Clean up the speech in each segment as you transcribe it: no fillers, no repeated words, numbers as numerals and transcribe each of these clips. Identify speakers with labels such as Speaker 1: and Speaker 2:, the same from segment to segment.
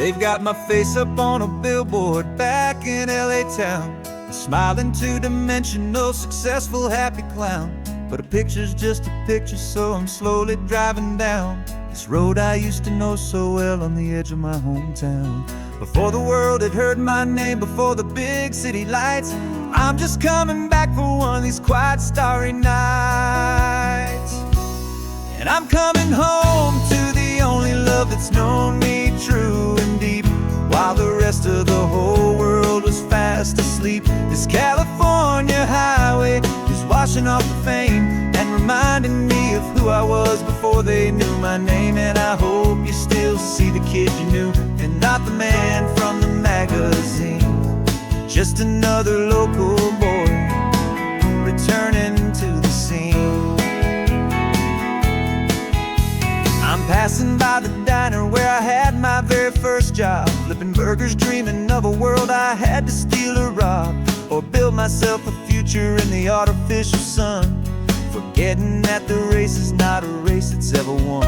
Speaker 1: They've got my face up on a billboard back in LA town, a smiling two-dimensional, successful, happy clown. But a picture's just a picture, so I'm slowly driving down this road I used to know so well on the edge of my hometown. Before the world had heard my name, before the big city lights, I'm just coming back for one of these quiet, starry nights. And I'm coming home to the only love that's known me true and deep, while the rest of the whole world was fast asleep. This California highway is washing off the fame and reminding me of who I was before they knew my name. And I hope you still see the kid you knew, and not the man from the magazine. Just another local boy returning to the scene. I'm passing by the diner where I had my very first job, flipping burgers, dreaming of a world I had to steal or rob, or build myself a future in the artificial sun, forgetting that the race is not a race that's ever won.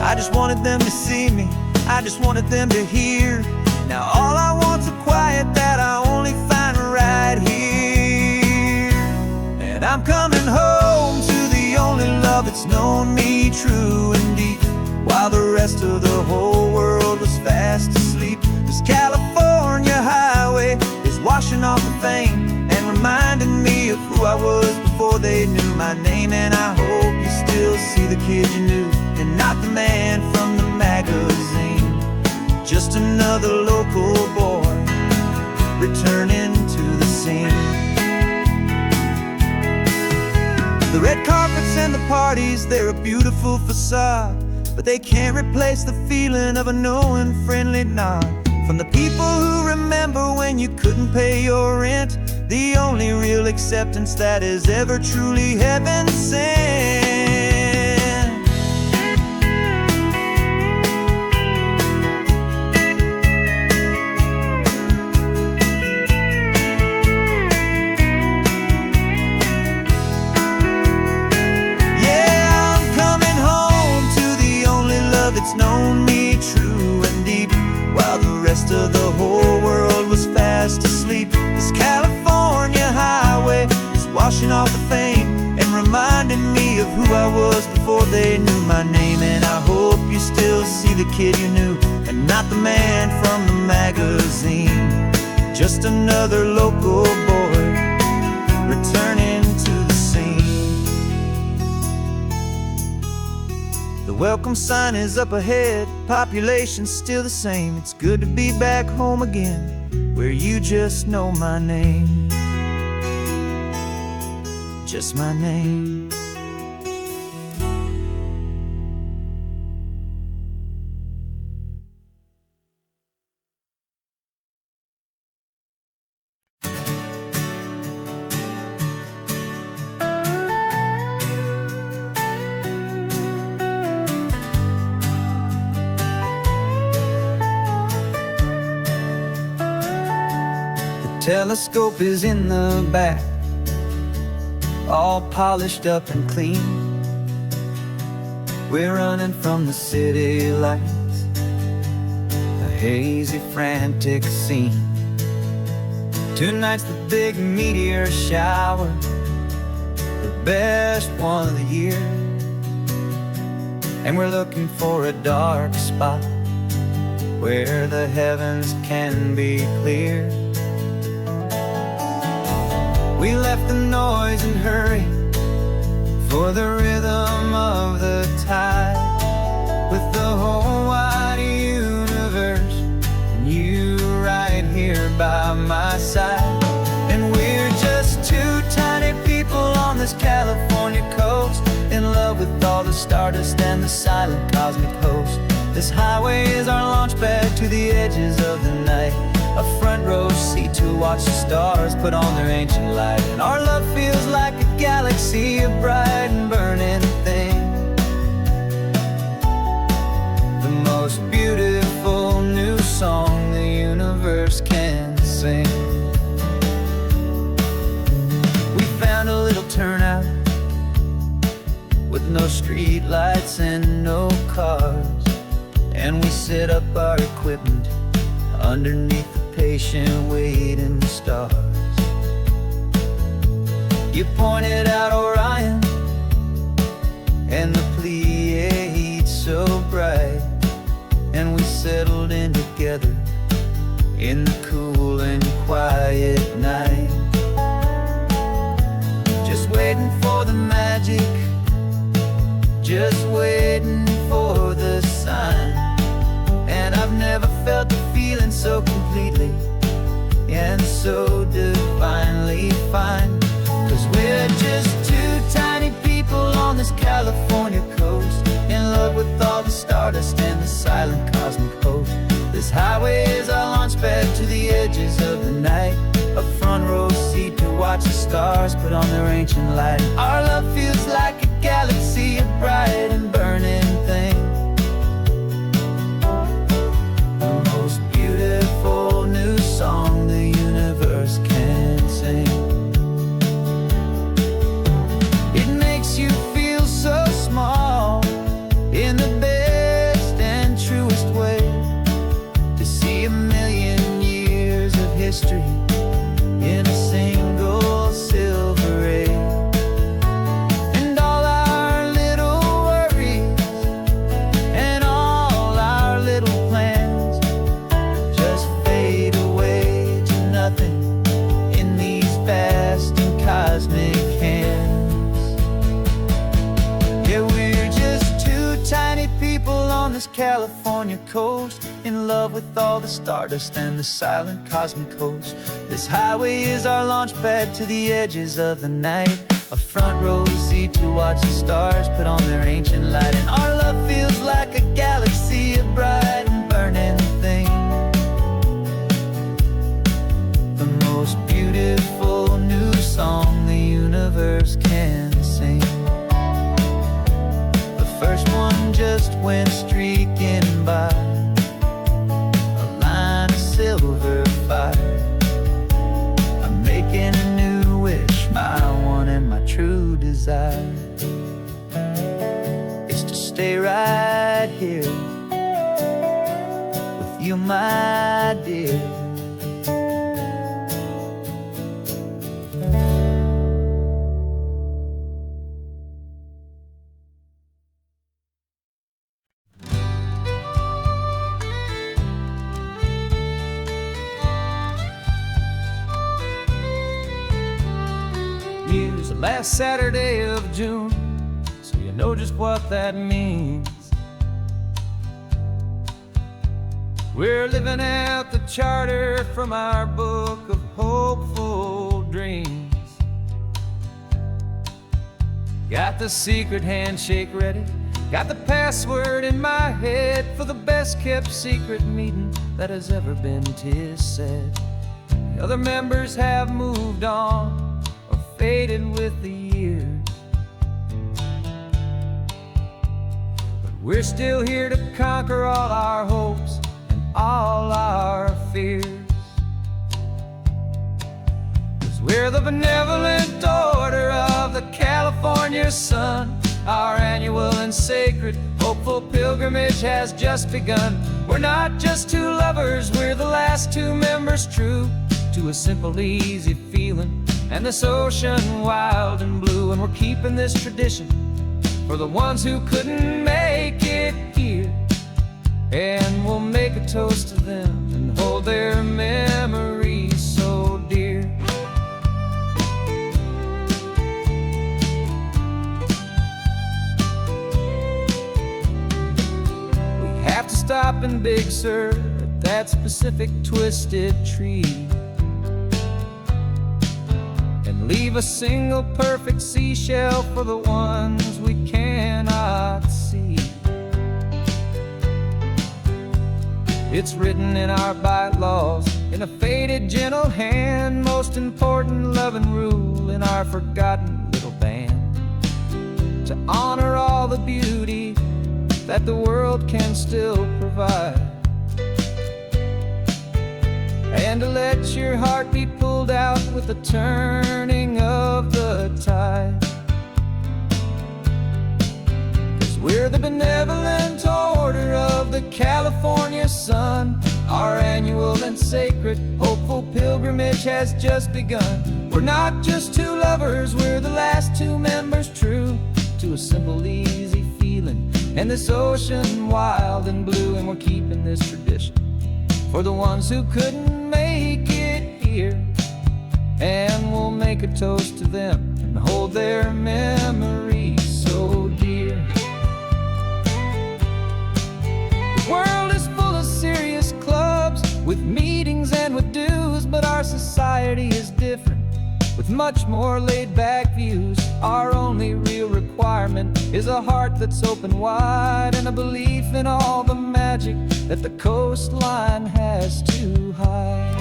Speaker 1: I just wanted them to see me, I just wanted them to hear. Now all I want's a quiet that I only find right here. And I'm coming home to the only love that's known me true and deep, while the rest of the whole world was fast asleep. This California highway is washing off the fame and reminding me of who I was before they knew my name. And I hope you still see the kid you knew, and not the man from the magazine. Just another local boy returning to the scene. The red carpets and the parties, they're a beautiful facade, but they can't replace the feeling of a knowing, friendly nod from the people who remember when you couldn't pay your rent. The only real acceptance that is ever truly heaven sent. It's known me true and deep, while the rest of the whole world was fast asleep. This California highway is washing off the fame and reminding me of who I was before they knew my name. And I hope you still see the kid you knew, and not the man from the magazine. Just another local boy returning to the scene. The welcome sign is up ahead, population's still the same. It's good to be back home again, where you just know my name. Just my name. Telescope is in the back, all polished up and clean. We're running from the city lights, a hazy, frantic scene. Tonight's the big meteor shower, the best one of the year. And we're looking for a dark spot where the heavens can be clear. We left the noise and hurry for the rhythm of the tide, with the whole wide universe and you right here by my side. And we're just two tiny people on this California coast, in love with all the stardust and the silent cosmic host. This highway is our launch pad to the edges of the night, a front row seat to watch the stars put on their ancient light. And our love feels like a galaxy, a bright and burning thing, the most beautiful new song the universe can sing. We found a little turnout with no street lights and no cars, and we set up our equipment underneath the patient waiting stars. You pointed out Orion and the Pleiades so bright, and we settled in together in the cool and quiet night, just waiting for the magic, just waiting for the sign. And I've never felt the feeling so completely and so divinely fine. 'Cause we're just two tiny people on this California coast, in love with all the stardust and the silent cosmic host. This highway is our launch pad to the edges of the night, a front row seat to watch the stars put on their ancient light. Our love feels like a galaxy of bright and burning things, the most beautiful new song the universe can sing. It makes you feel so small in the best and truest way, to see a million years of history in a single silver ray. And all our little worries and all our little plans just fade away to nothing in these vast and cosmic hands. Yeah, we're just two tiny people on this California coast, in love with all the stardust and the silent cosmic host. This highway is our launch pad to the edges of the night, a front row seat to watch the stars put on their ancient light. And our love feels like a galaxy of bright and burning things, the most beautiful new song the universe can sing. The first one just went streaking by, a line of silver fire. I'm making a new wish, my one and my true desire is to stay right here with you, my dear. Use the last Saturday of June, so you know just what that means. We're living out the charter from our book of hopeful dreams. Got the secret handshake ready, got the password in my head for the best kept secret meeting that has ever been, 'tis said. The other members have moved on, faded with the years, but we're still here to conquer all our hopes and all our fears. 'Cause we're the benevolent order of the California sun. Our annual and sacred hopeful pilgrimage has just begun. We're not just two lovers, we're the last two members true to a simple, easy feeling and this ocean wild and blue. And we're keeping this tradition for the ones who couldn't make it here, and we'll make a toast to them and hold their memories so dear. We have to stop in Big Sur at that specific twisted tree, leave a single perfect seashell for the ones we cannot see. It's written in our bylaws in a faded gentle hand, most important loving rule in our forgotten little band, to honor all the beauty that the world can still provide, and to let your heart be pulled out with the turning of the tide. 'Cause we're the benevolent order of the California sun. Our annual and sacred, hopeful pilgrimage has just begun. We're not just two lovers, we're the last two members true to a simple, easy feeling. And this ocean wild and blue, and we're keeping this tradition for the ones who couldn't make it here. And we'll make a toast to them and hold their memories so dear. The world is full of serious clubs, with meetings and with dues, but our society is different, with much more laid-back views. Our only real requirement is a heart that's open wide, and a belief in all the magic that the coastline has to hide.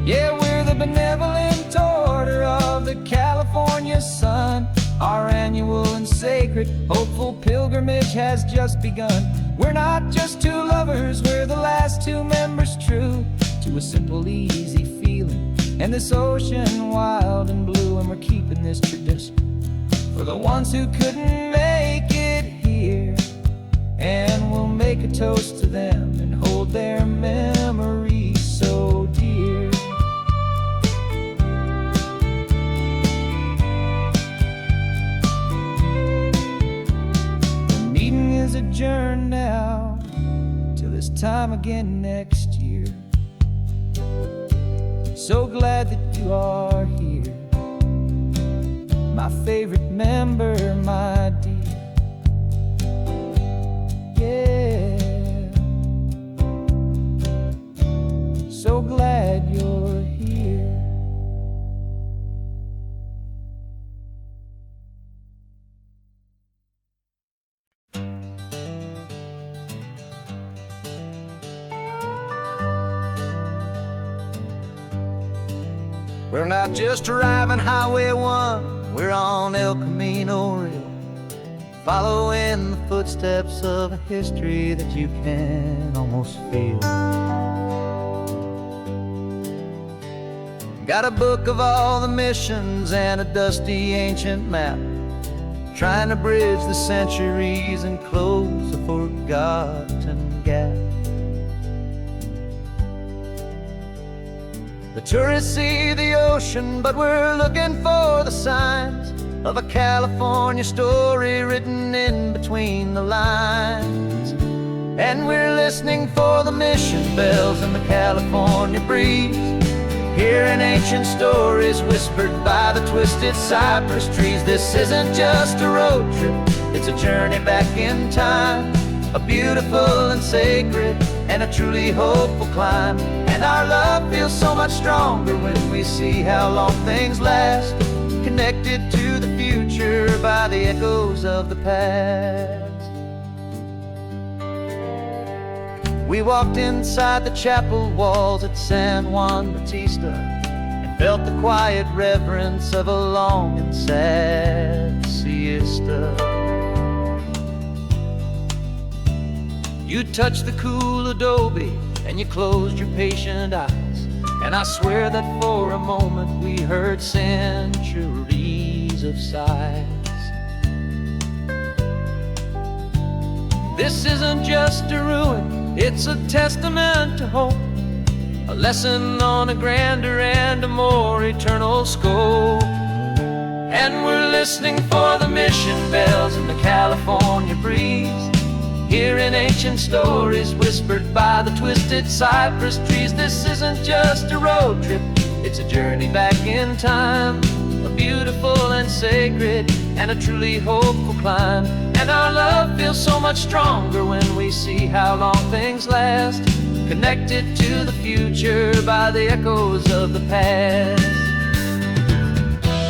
Speaker 1: Yeah, we're the benevolent order of the California sun. Our annual and sacred, hopeful pilgrimage has just begun. We're not just two lovers, we're the last two members true to a simple, easy feeling. And this ocean wild and blue, and we're keeping this tradition for the ones who couldn't make it here. And we'll make a toast to them and hold their memories so dear. The meeting is adjourned now till this time again next year. So glad that you are here, my favorite member, my dear. Yeah, so glad you're here. We're not just driving Highway 1, we're on El Camino Real, following the footsteps of a history that you can almost feel. Got a book of all the missions and a dusty ancient map, trying to bridge the centuries and close a forgotten gap. The tourists see the ocean, but we're looking for the signs of a California story written in between the lines. And we're listening for the mission bells in the California breeze, hearing ancient stories whispered by the twisted cypress trees. This isn't just a road trip, it's a journey back in time, a beautiful and sacred and a truly hopeful climb. And our love feels so much stronger when we see how long things last, connected to the future by the echoes of the past. We walked inside the chapel walls at San Juan Bautista and felt the quiet reverence of a long and sad siesta. You touched the cool adobe and you closed your patient eyes, and I swear that for a moment we heard centuries of sighs. This isn't just a ruin, it's a testament to hope, a lesson on a grander and a more eternal scope. And we're listening for the mission bells in the California breeze, hearing ancient stories whispered by the twisted cypress trees. This isn't just a road trip, it's a journey back in time, a beautiful and sacred and a truly hopeful climb. And our love feels so much stronger when we see how long things last, connected to the future by the echoes of the past.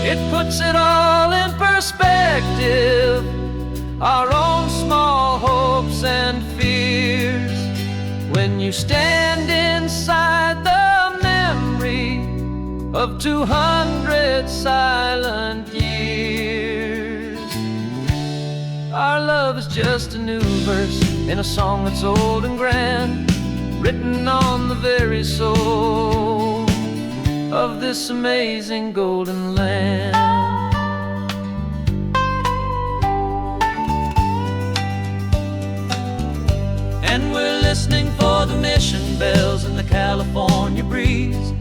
Speaker 1: It puts it all in perspective, our own small hopes and fears, when you stand inside the memory of 200 silent years. Our love is just a new verse in a song that's old and grand, written on the very soul of this amazing golden land.
Speaker 2: California breeze,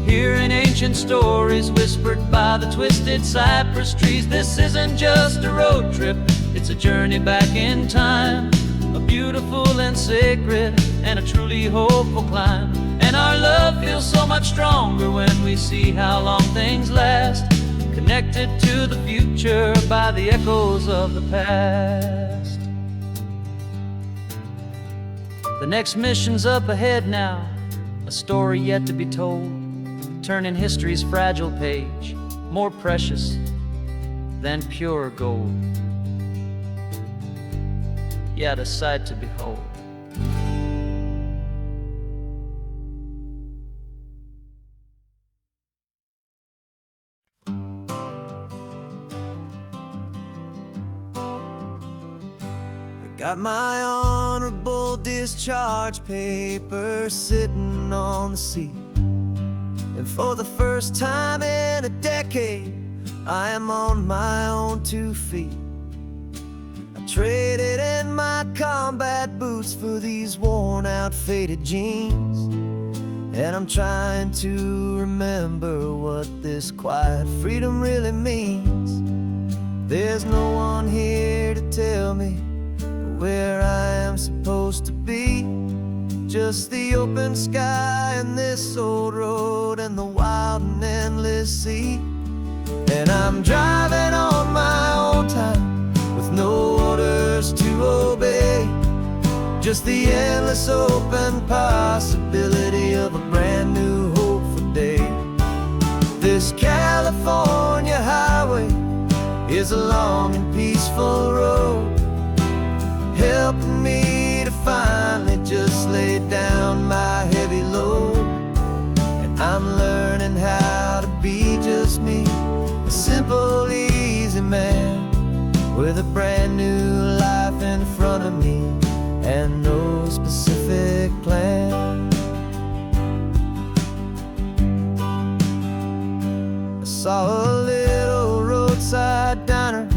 Speaker 2: hearing ancient stories whispered by the twisted cypress trees. This isn't just a road trip, it's a journey back in time, a beautiful and sacred and a truly hopeful climb. And our love feels so much stronger when we see how long things last, connected to the future by the echoes of the past. The next mission's up ahead now, a story yet to be told, turning history's fragile page more precious than pure gold. Yet a sight to behold.
Speaker 1: Got my honorable discharge paper sitting on the seat, and for the first time in a decade, I am on my own 2 feet. I traded in my combat boots for these worn out faded jeans, and I'm trying to remember what this quiet freedom really means. There's no one here to tell me where I am supposed to be, just the open sky and this old road and the wild and endless sea. And I'm driving on my own time with no orders to obey, just the endless open possibility of a brand new hopeful day. This California highway is a long and peaceful road, helping me to finally just lay down my heavy load. And I'm learning how to be just me, a simple, easy man with a brand new life in front of me and no specific plan. I saw a little roadside diner,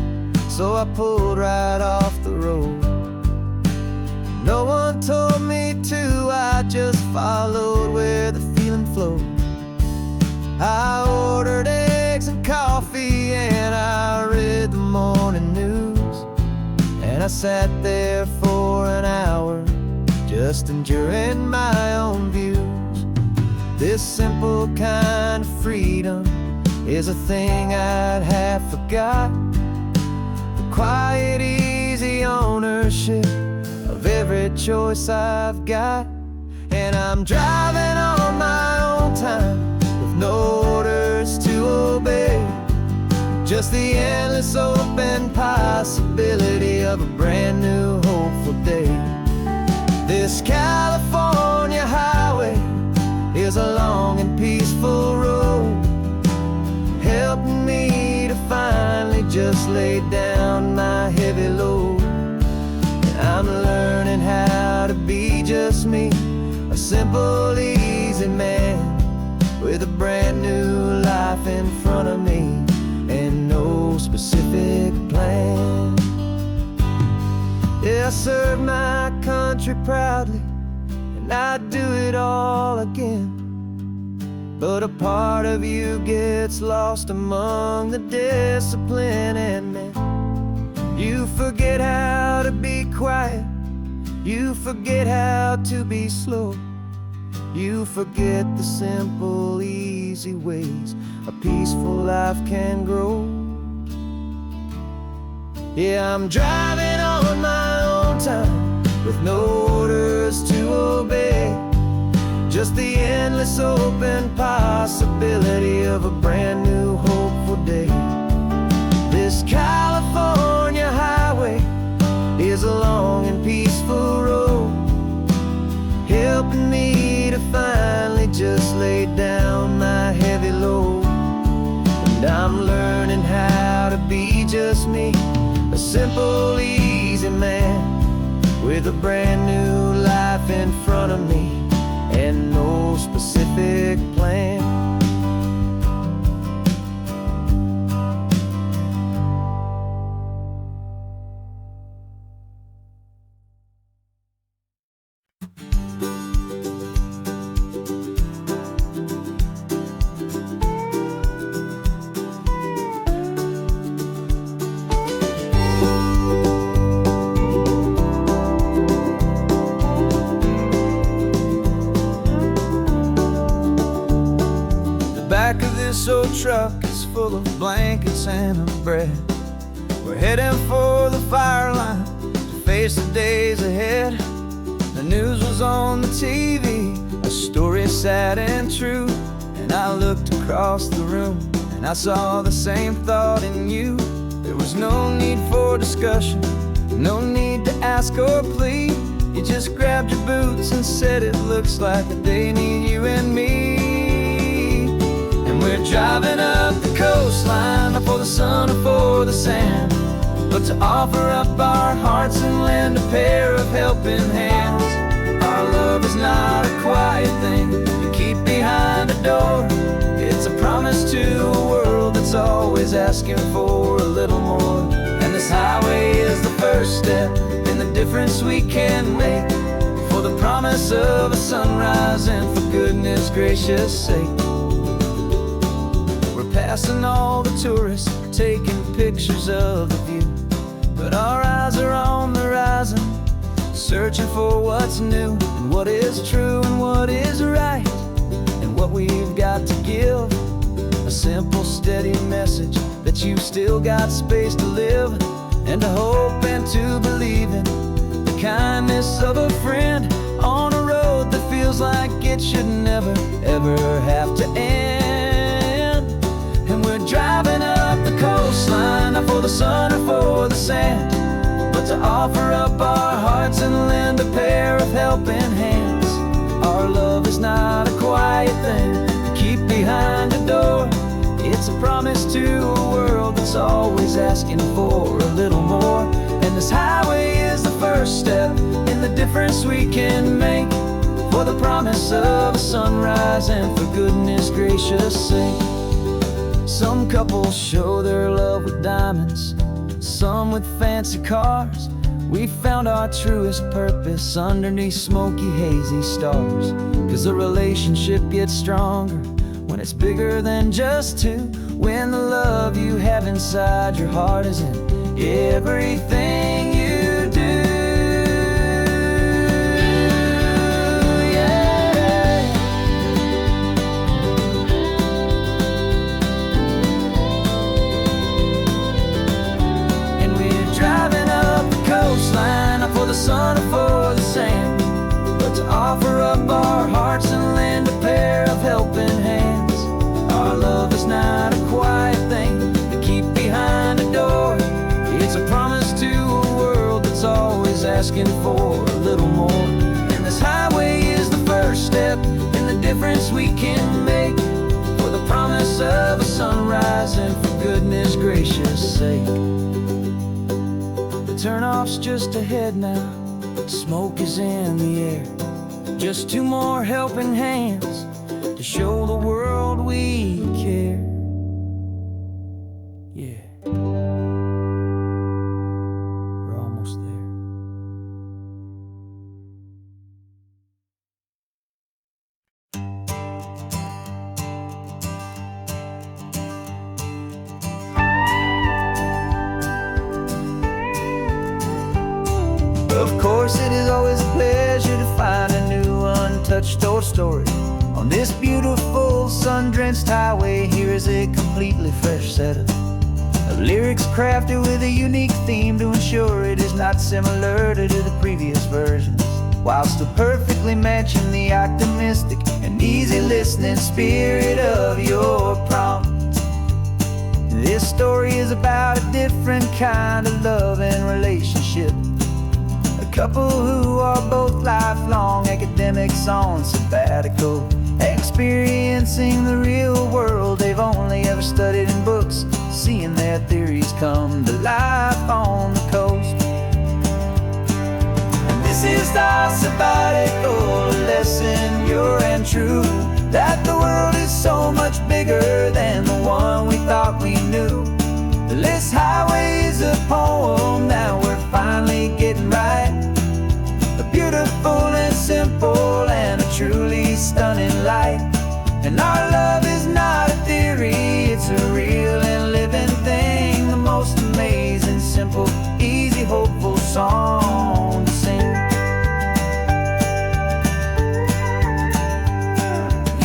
Speaker 1: so I pulled right off the road. No one told me to, I just followed where the feeling flowed. I ordered eggs and coffee and I read the morning news, and I sat there for an hour just enduring my own views. This simple kind of freedom is a thing I'd have forgot, the quiet, easy ownership of every choice I've got. And I'm driving on my own time with no orders to obey, just the endless open possibility of a brand new hopeful day. This California highway is a long and peaceful road, helping me to finally just lay down my heavy load. I'm learning how to be just me, a simple, easy man with a brand new life in front of me and no specific plan. Yeah, I serve my country proudly and I'd do it all again, but a part of you gets lost among the discipline and men. You forget how to be quiet, you forget how to be slow, you forget the simple, easy ways a peaceful life can grow. Yeah, I'm driving on my own time with no orders to obey, just the endless open possibility of a brand new hopeful day. This California highway is a long and peaceful road, helping me to finally just lay down my heavy load. And I'm learning how to be just me, a simple, easy man with a brand new life in front of me and no specific plan. truck is full of blankets and a bread. We're heading for the fire line to face the days ahead. The news was on the TV, a story sad and true. And I looked across the room and I saw the same thought in you. There was no need for discussion, no need to ask or plead. You just grabbed your boots and said it looks like the day need you and me. And we're driving up the coastline, not for the sun or for the sand, but to offer up our hearts and lend a pair of helping hands. Our love is not a quiet thing you keep behind a door. It's a promise to a world that's always asking for a little more. And this highway is the first step in the difference we can make, for the promise of a sunrise and for goodness gracious sake. We're passing all the tourists, taking pictures of the view, but our eyes are on the horizon, searching for what's new and what is true and what is right, and what we've got to give. A simple, steady message that you've still got space to live, and to hope and to believe in the kindness of a friend on a road that feels like it should never, ever have to end. And we're driving up the coastline, not for the sun or for the sand, but to offer up our hearts and lend a pair of helping hands. Our love is not a quiet thing to keep behind a door. It's a promise to a world that's always asking for a little more. And this highway is the first step in the difference we can make, for the promise of a sunrise and for goodness gracious sake. Some couples show their love with diamonds, some with fancy cars. We found our truest purpose underneath smoky, hazy stars. 'Cause a relationship gets stronger when it's bigger than just two, when the love you have inside your heart is in everything you do. Yeah. And we're driving up the coastline, not for the sun or for the sand, but to offer up our hearts and lend a pair of helping hands. Our love is not a quiet thing to keep behind a door. It's a promise to a world that's always asking for a little more. And this highway is the first step in the difference we can make, for the promise of a sunrise and for goodness gracious sake. The turnoff's just ahead now, smoke is in the air. Just two more helping hands to show the world we care. Yeah. We're almost there. Of course, it is always a pleasure to find a new untouched old story. On this beautiful sun-drenched highway, here is a completely fresh set of lyrics crafted with a unique theme to ensure it is not similar to the previous versions, while still perfectly matching the optimistic and easy listening spirit of your prompt. This story is about a different kind of love and relationship. A couple who are both lifelong academics on sabbatical, experiencing the real world they've only ever studied in books, seeing their theories come to life on the coast. And this is our sabbatical lesson, pure and true, that the world is so much bigger than the one we thought we knew. This highway is a poem that we're finally getting right, a beautiful and simple and a truly stunning light. And our love is not a theory, it's a real and living thing, the most amazing, simple, easy, hopeful song to sing.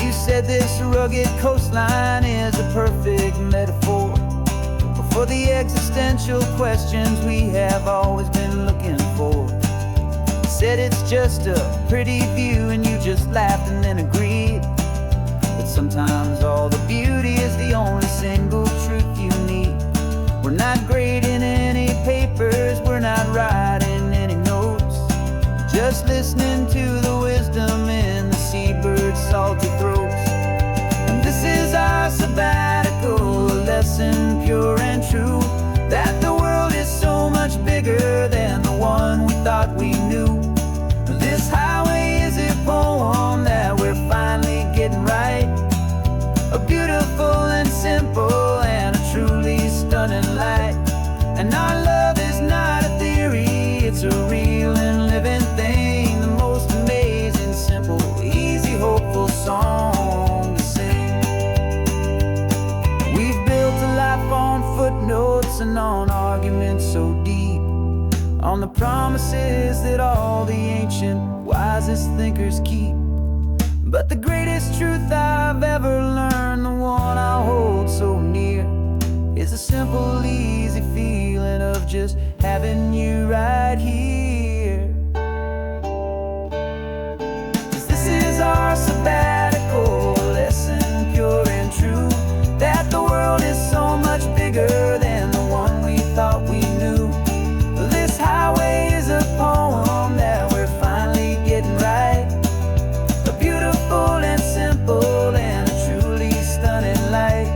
Speaker 1: You said this road rugged coastline is a perfect metaphor for the existential questions we have always been looking for. Said it's just a pretty view and you just laughed and then agreed. But sometimes all the beauty is the only single truth you need. We're not grading any papers, we're not writing any notes, just listening to the wisdom in the seabird's salty throats. And this is our sabbatical, a lesson pure and true, that the world is so much bigger than the one we thought we knew. This highway is a poem that we're finally getting right, a beautiful and simple and a truly stunning light. And our love is not a theory, it's a real and living thing, the most amazing, simple, easy, hopeful song to sing. We've built a life on footnotes and on arguments so deep, on the promises that all the ancient, wisest thinkers keep. But the greatest truth I've ever learned, the one I hold so near, is a simple, easy feeling of just having you right here. 'Cause this is our sabbatical, lesson pure and true, that the world is so much bigger than the one we thought we knew. This highway is a poem that we're finally getting right, a beautiful and simple and a truly stunning light.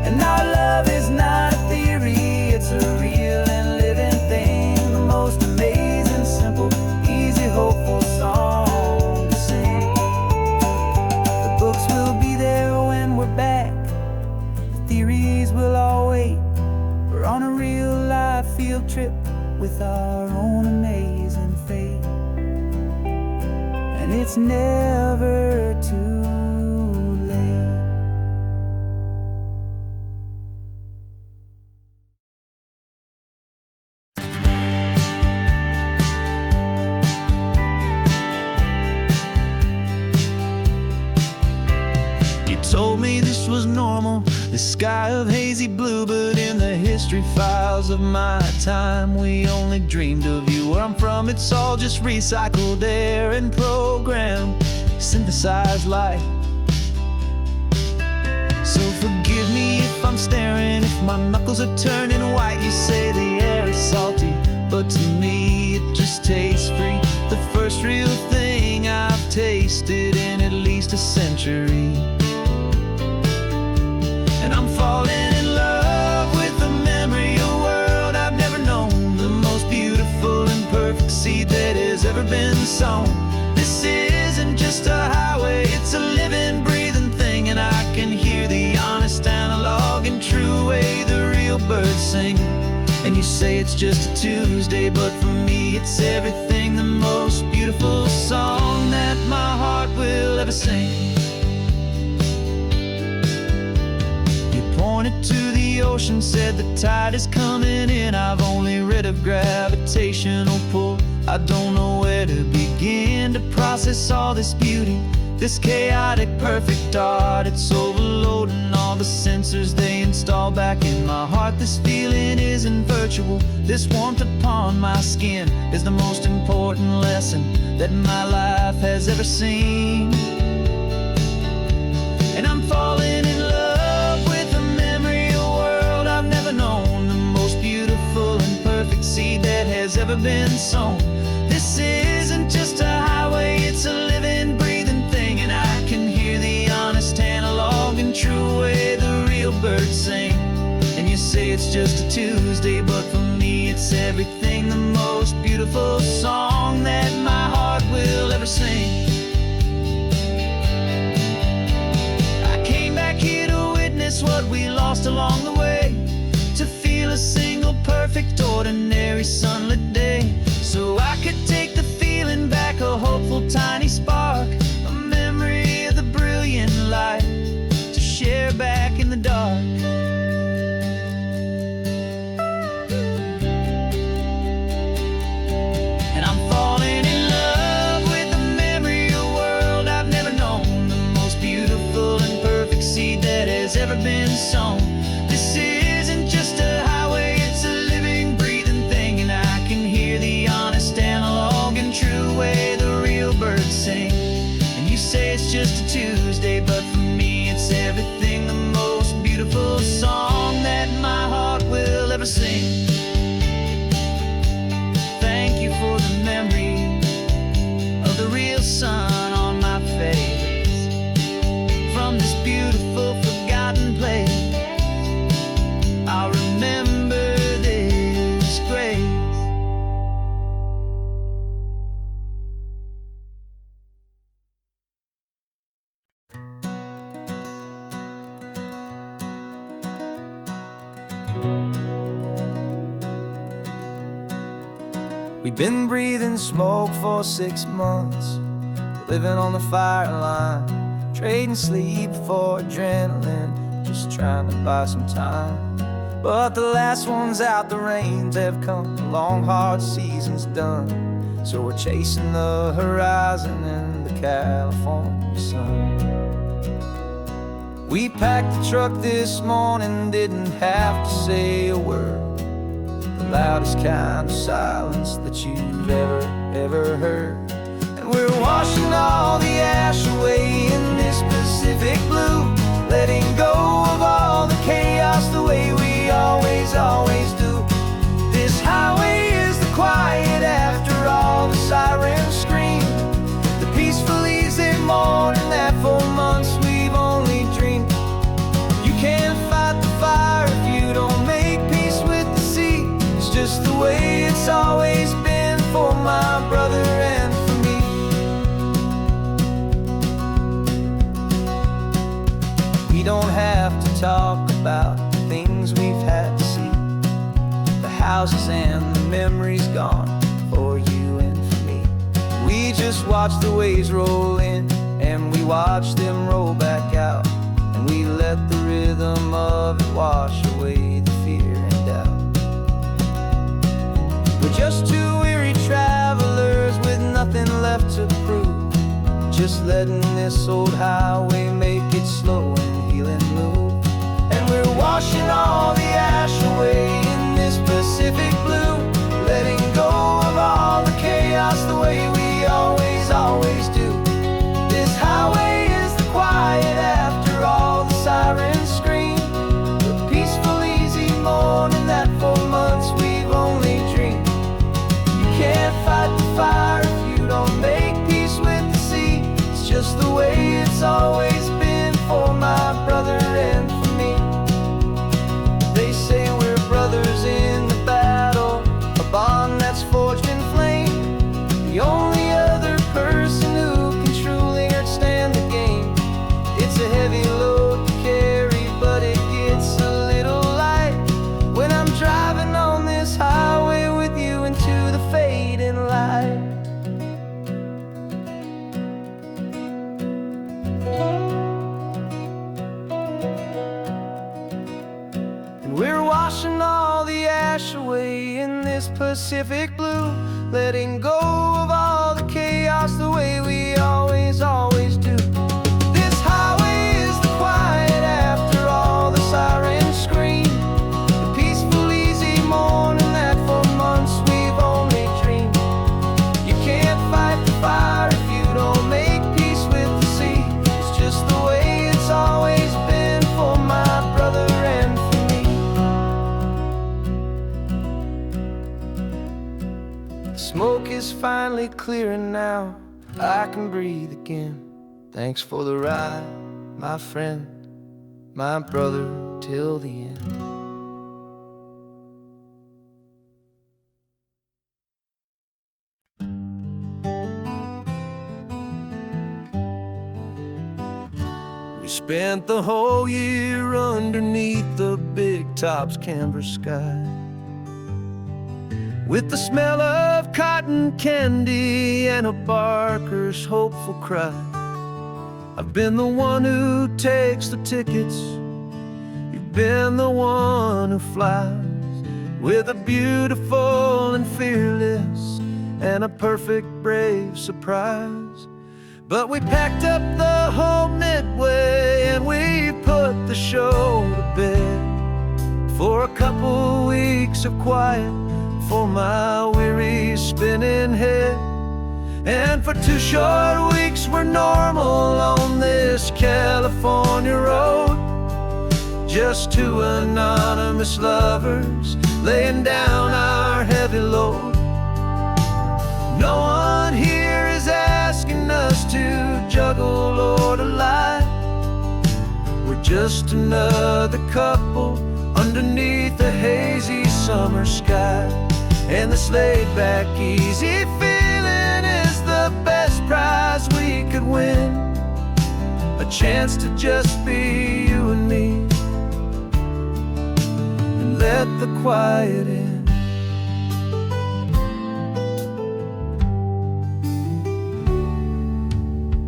Speaker 1: And our love is not a theory, it's a real and living thing, the most amazing, simple, easy, hopeful song to sing. The books will be there when we're back, the theories will all wait. We're on a real life field trip with our own amazing fate, and it's never too late. You told me this was normal, the sky of hazy blue, but in the history files of my time, we only dreamed of you. Where I'm from, it's all just recycled air and programmed, synthesized light. So forgive me if I'm staring, if my knuckles are turning white. You say the air is salty, but to me it just tastes free. The first real thing I've tasted in at least a century. And I'm falling in love with the memory of a world I've never known, the most beautiful and perfect seed that has ever been sown. This isn't just a highway, it's a living, breathing thing, and I can hear the honest, analog, and true way the real birds sing. And you say it's just a Tuesday, but for me it's everything, the most beautiful song that my heart will ever sing. Pointed to the ocean, said the tide is coming in. I've only read of gravitational pull, I don't know where to begin to process all this beauty, this chaotic perfect art. It's overloading all the sensors they install back in my heart. This feeling isn't virtual, this warmth upon my skin is the most important lesson that my life has ever seen. And I'm falling in love with the memory of a world I've never known, the most beautiful and perfect seed that has ever been sown. This isn't just a highway, it's a living, breathing thing, and I can hear the honest, analog, and true way the real birds sing. And you say it's just a Tuesday, but for me it's everything, the most beautiful song that my heart will ever sing. Here to witness what we lost along the way, to feel a single perfect ordinary sunlit day, so I could take the feeling back, a hopeful tiny spark, a memory of the brilliant light to share back in the dark. song. This isn't just a highway, it's a living, breathing thing. And I can hear the honest analog and true way the real birds sing. And you say it's just a Tuesday, but for me it's everything, the most beautiful song that my heart will ever sing. Thank you for the memory of the real sun on my face. From this beautiful forgotten place, I'll remember this grace. We've been breathing smoke for 6 months, living on the fire line, trading sleep for adrenaline, just trying to buy some time. But the last one's out, the rains have come, the long hard season's done. So we're chasing the horizon in the California sun. We packed the truck this morning, didn't have to say a word. The loudest kind of silence that you've ever heard. And we're washing all the ash away in this Pacific blue, letting go of all the chaos the way we always do. This highway is the quiet after all the sirens scream, the peaceful easy morning that for months we've only dreamed. You can't fight the fire if you don't make peace with the sea. It's just the way it's always been for my brother and for me. We don't have to talk about the things we've had to see, the houses and the memories gone for you and for me. We just watch the waves roll in and we watch them roll back out, and we let the rhythm of it wash away the fear and doubt. We're just two weary travelers with nothing left to prove, just letting this old highway make it slow and healing move. And we're washing all the ash away in this Pacific blue, letting go of all the chaos the way we always do. This highway is the quiet after all the sirens scream, the peaceful easy morning that for months we've only dreamed. You can't fight the fire if you don't make peace with the sea. It's just the way it's always been for my brother and for me. They say we're brothers in the battle, a bond that's forged in flame. The only other person who can truly understand the game. It's a heavy load to carry, but it gets a little light when I'm driving on this highway with you into the fading light. And we're washing all the ash away in this Pacific blue, letting go of all the chaos the way we always do. This highway is the quiet after all the sirens scream, the peaceful easy morning that for months we've only dreamed. You can't fight the fire if you don't make peace with the sea. It's just the way it's always been for my brother and for me. The smoke is finally clearing now, I can breathe again. Thanks for the ride, my friend, my brother, till the end. We spent the whole year underneath the big top's canvas sky, with the smell of cotton candy and a barker's hopeful cry. I've been the one who takes the tickets, you've been the one who flies, with a beautiful and fearless and a perfect brave surprise. But we packed up the whole Midway and we put the show to bed for a couple weeks of quiet for my weary spinning head. And for 2 short weeks we're normal on this California road, just 2 anonymous lovers laying down our heavy load. No one here is asking us to juggle or to lie. We're just another couple underneath a hazy summer sky. And this laid-back, easy feeling is the best prize we could win, a chance to just be you and me, and let the quiet in.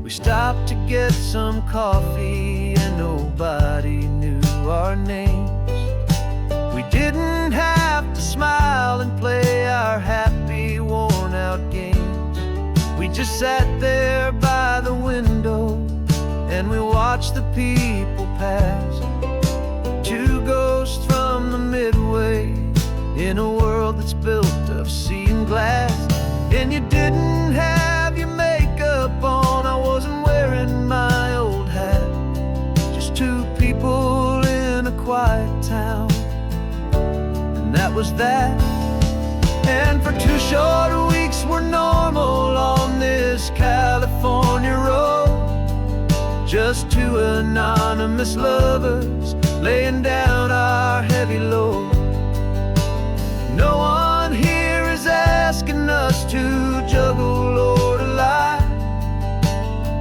Speaker 1: We stopped to get some coffee and nobody knew our names. We didn't have to smile and play our happy, worn-out games. We just sat there by the window and we watched the people pass. 2 ghosts from the Midway in a world that's built of sea and glass. And you didn't have your makeup on, I wasn't wearing my old hat. Just 2 people in a quiet town, and that was that. And for 2 short weeks we're normal on this California road, just 2 anonymous lovers laying down our heavy load. No one here is asking us to juggle or to lie.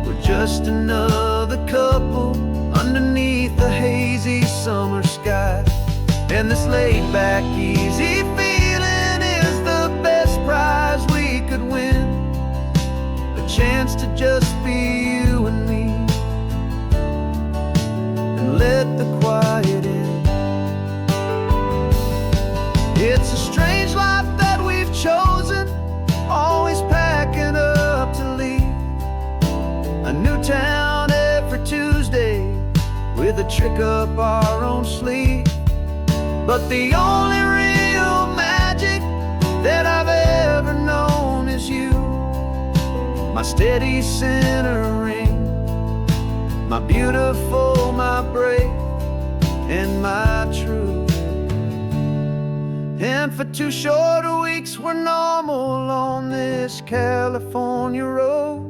Speaker 1: We're just another couple underneath a hazy summer sky. And this laid-back, easy feeling is the best prize we could win, a chance to just be you and me, and let the quiet in. It's a strange life that we've chosen, always packing up to leave a new town every Tuesday with a trick up our own sleeve. But the only real magic that I've ever known is you, my steady centering, my beautiful, my brave, and my true. And for 2 short weeks we're normal on this California road,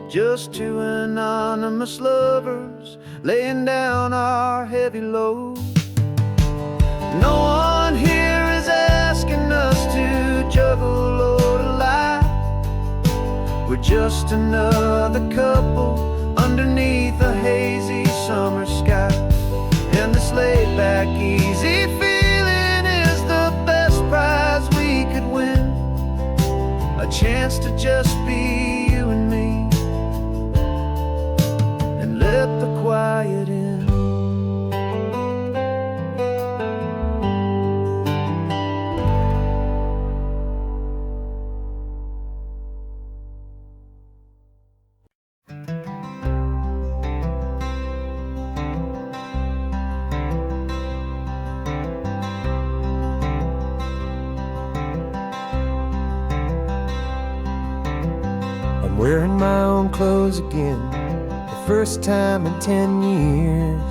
Speaker 1: just 2 anonymous lovers laying down our heavy load. No one here is asking us to juggle or to lie. We're just another couple underneath a hazy summer sky. And this laid-back, easy feeling is the best prize we could win, a chance to just be you and me, and let the quiet in. I'm wearing my own clothes again, the first time in 10 years.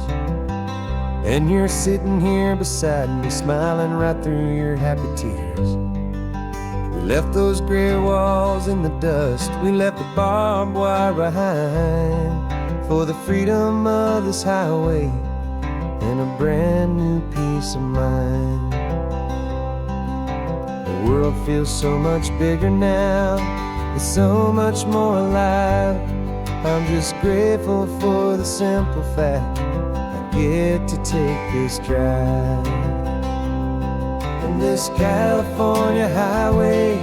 Speaker 1: And you're sitting here beside me, smiling right through your happy tears. We left those gray walls in the dust, we left the barbed wire behind, for the freedom of this highway and a brand new peace of mind. The world feels so much bigger now, it's so much more alive. I'm just grateful for the simple fact I get to take this drive. And this California highway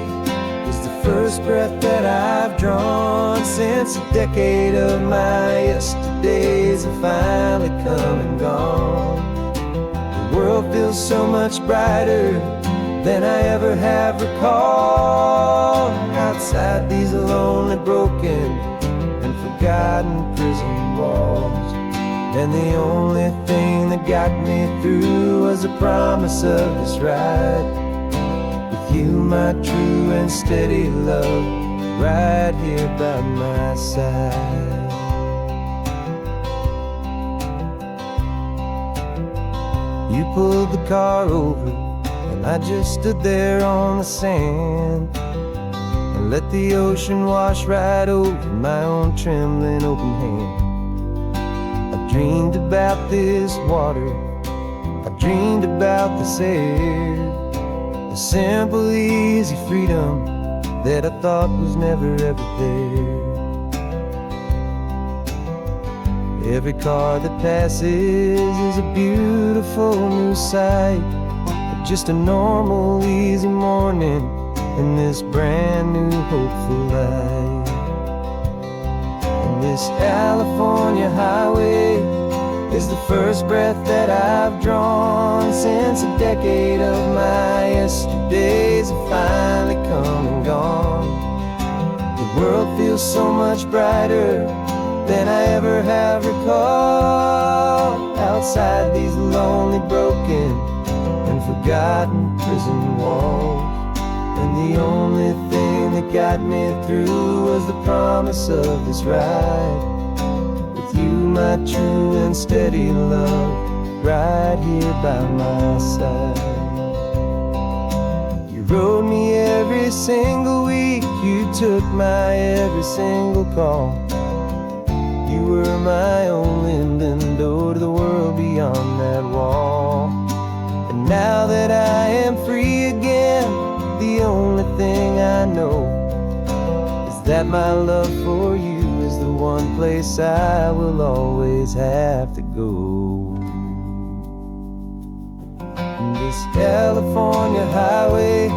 Speaker 1: is the first breath that I've drawn since a decade of my yesterdays have finally come and gone. The world feels so much brighter than I ever have recalled. Outside these lonely, broken forgotten prison walls. And the only thing that got me through was the promise of this ride with you, my true and steady love, right here by my side. You pulled the car over, and I just stood there on the sand and let the ocean wash right over my own trembling open hand. I dreamed about this water, I dreamed about this air, the simple, easy freedom that I thought was never ever there. Every car that passes is a beautiful new sight, but just a normal, easy morning in this brand new, hopeful life. And this California highway is the first breath that I've drawn since a decade of my yesterdays have finally come and gone. The world feels so much brighter than I ever have recalled, outside these lonely, broken, and forgotten prison walls. And the only thing that got me through was the promise of this ride with you, my true and steady love, right here by my side. You rode me every single week, you took my every single call. You were my only window to the world beyond that wall. And now that I am free again, the only thing I know is that my love for you is the one place I will always have to go. And this California highway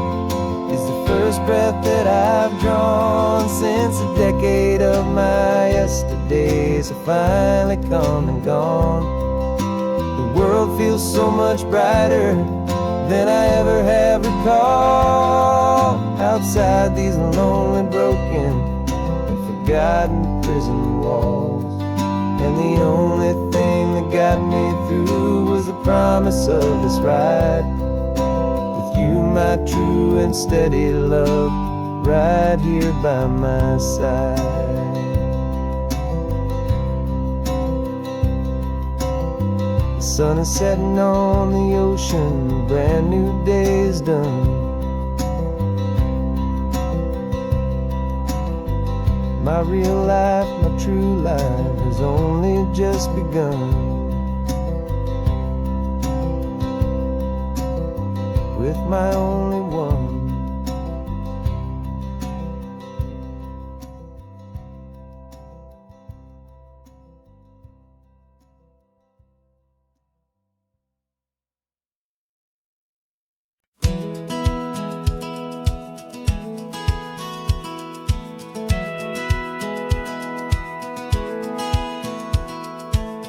Speaker 1: is the first breath that I've drawn since a decade of my yesterdays have finally come and gone. The world feels so much brighter than I ever have recalled, outside these lonely, broken, and forgotten prison walls. And the only thing that got me through was the promise of this ride with you, my true and steady love, right here by my side. The sun is setting on the ocean, a brand new day is done. My real life, my true life has only just begun. With my only one.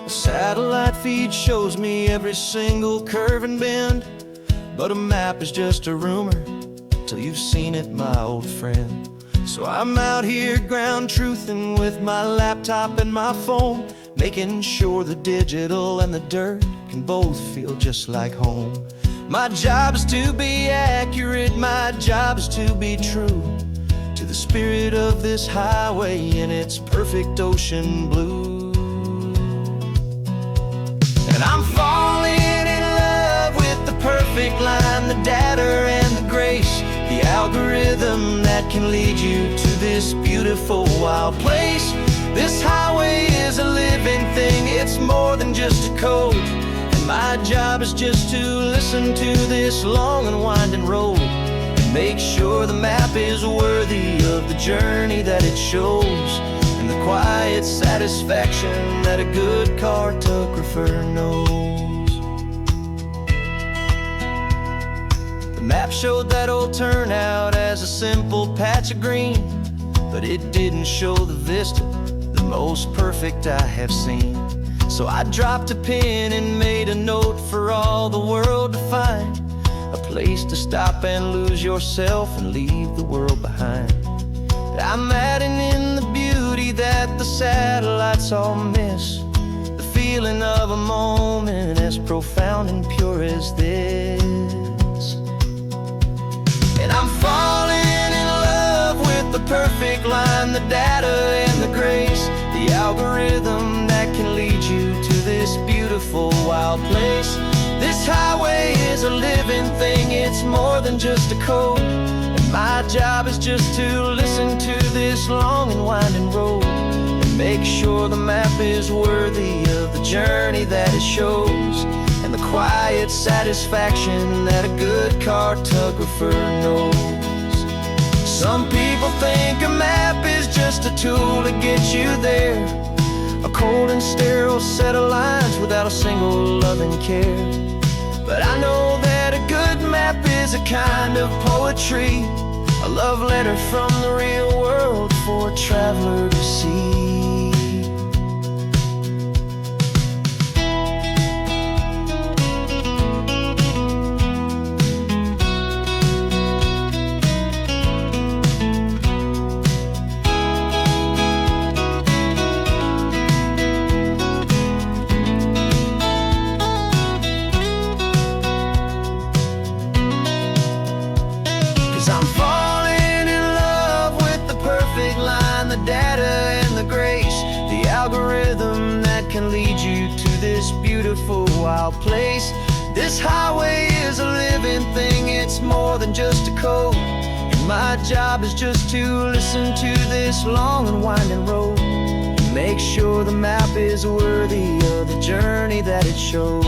Speaker 1: Satellite feed shows me every single curve and bend, but a map is just a rumor till you've seen it, my old friend. So I'm out here ground truthing with my laptop and my phone, making sure the digital and the dirt can both feel just like home. My job is to be accurate, my job is to be true to the spirit of this highway in its perfect ocean blue. And I'm falling in love with the perfect line, the data and the grace, the algorithm that can lead you to this beautiful wild place. This highway is a living thing, it's more than just a code. And my job is just to listen to this long and winding road and make sure the map is worthy of the journey that it shows, and the quiet satisfaction that a good cartographer knows. The map showed that old turnout as a simple patch of green, but it didn't show the vista, the most perfect I have seen. So I dropped a pin and made a note for all the world to find, a place to stop and lose yourself and leave the world behind. I'm adding in the beauty that the satellites all miss the feeling of a moment as profound and pure as this. And I'm falling in love with the perfect line, the data and the grace, the algorithm that can lead you to this beautiful wild place. This highway is a living thing, it's more than just a code. And my job is just to listen to this long and winding road and make sure the map is worthy of the journey that it shows, and the quiet satisfaction that a good cartographer knows. Some people think a map is just a tool to get you there, a cold and sterile set of lines without a single loving care. But I know that a good map is a kind of poetry, a love letter from the real world for a traveler to see. 'Cause I'm falling in love with the perfect line, the data and the grace, the algorithm that can lead you to this beautiful wild place. This highway is a living thing, it's more than just a code. And my job is just to listen to this long and winding road and make sure the map is worthy of the journey that it shows,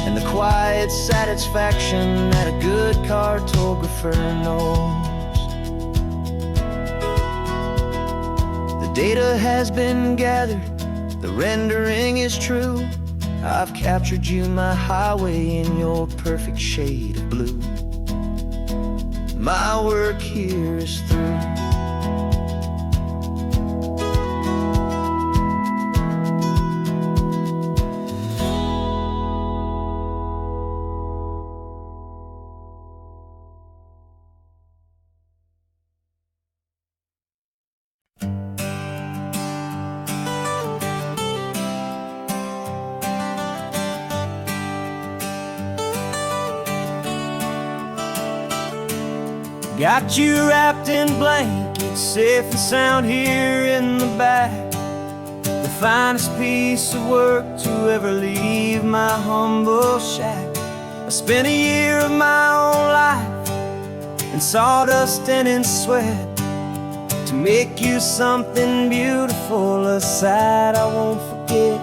Speaker 1: and the quiet satisfaction that a good cartographer knows. The data has been gathered, the rendering is true. I've captured you, my highway, in your perfect shade of blue. My work here is through. Got you wrapped in blankets, safe and sound here in the back. The finest piece of work to ever leave my humble shack. I spent a year of my own life in sawdust and in sweat to make you something beautiful, a sight I won't forget.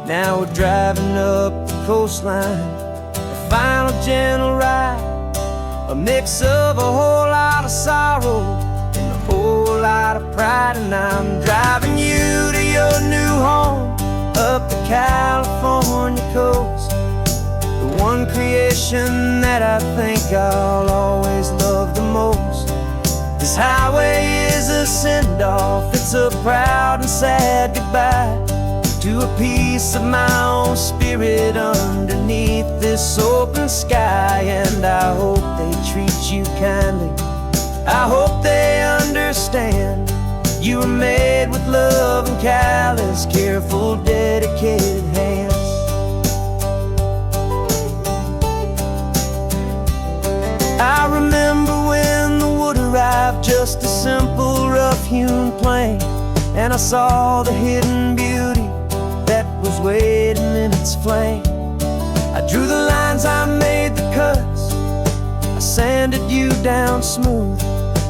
Speaker 1: Now we're driving up the coastline, a final gentle ride, a mix of a whole lot of sorrow and a whole lot of pride. And I'm driving you to your new home up the California coast, the one creation that I think I'll always love the most. This highway is a send-off, it's a proud and sad goodbye to a piece of my own spirit underneath this open sky. And I hope they treat you kindly, I hope they understand you were made with love and callous, careful, dedicated hands. I remember when the wood arrived, just a simple rough-hewn plank, and I saw the hidden beauty that was waiting in its flame. I drew the lines, I made the cuts, I sanded you down smooth.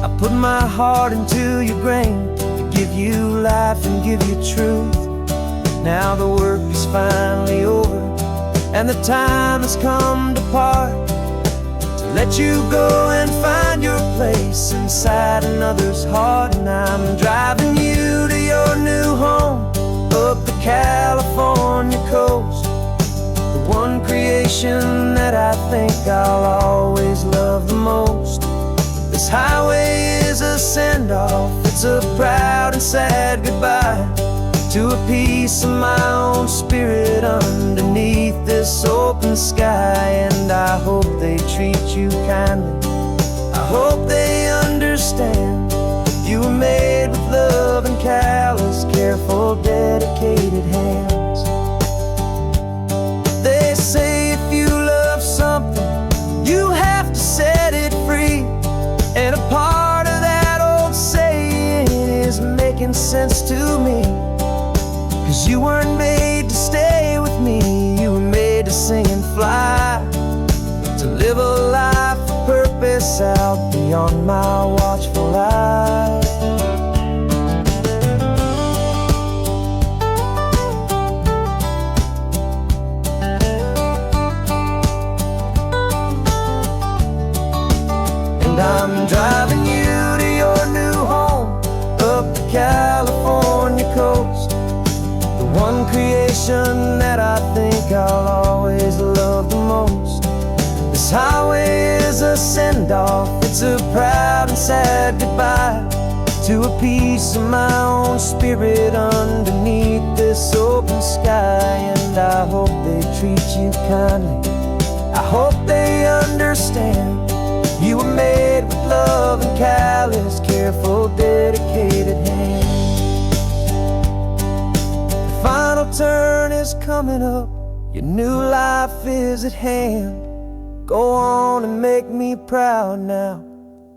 Speaker 1: I put my heart into your grain to give you life and give you truth. Now the work is finally over and the time has come to part, to let you go and find your place inside another's heart. And I'm driving you to your new home up the California coast, the one creation that I think I'll always love the most. This highway is a send-off, it's a proud and sad goodbye to a piece of my own spirit underneath this open sky. And I hope they treat you kindly, I hope they understand you were made with love and callous, careful, making sense to me. 'Cause you weren't made to stay with me, you were made to sing and fly, to live a life of purpose out beyond my watchful eye. And I'm driving you to your new home, up the California coast, the one creation that I think I'll always love the most. This highway is a send-off, it's a proud and sad goodbye to a piece of my own spirit underneath this open sky. And I hope they treat you kindly, I hope they understand you were made with love and callous, careful, dedicated hands. The final turn is coming up, your new life is at hand. Go on and make me proud now,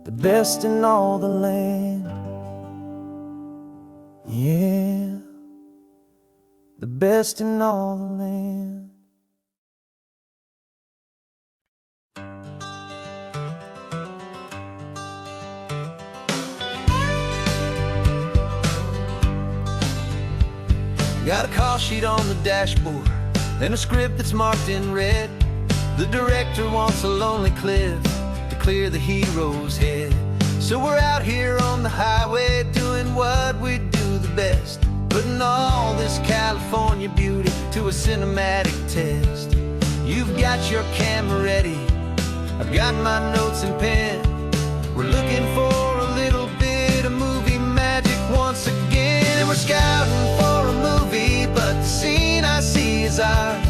Speaker 1: the best in all the land. Yeah, the best in all the land. Got a call sheet on the dashboard and a script that's marked in red. The director wants a lonely cliff to clear the hero's head. So we're out here on the highway doing what we do the best, putting all this California beauty to a cinematic test. You've got your camera ready, I've got my notes and pen. We're looking for a little bit of movie magic once again. And we're scouting for a movie, but the scene I see is ours.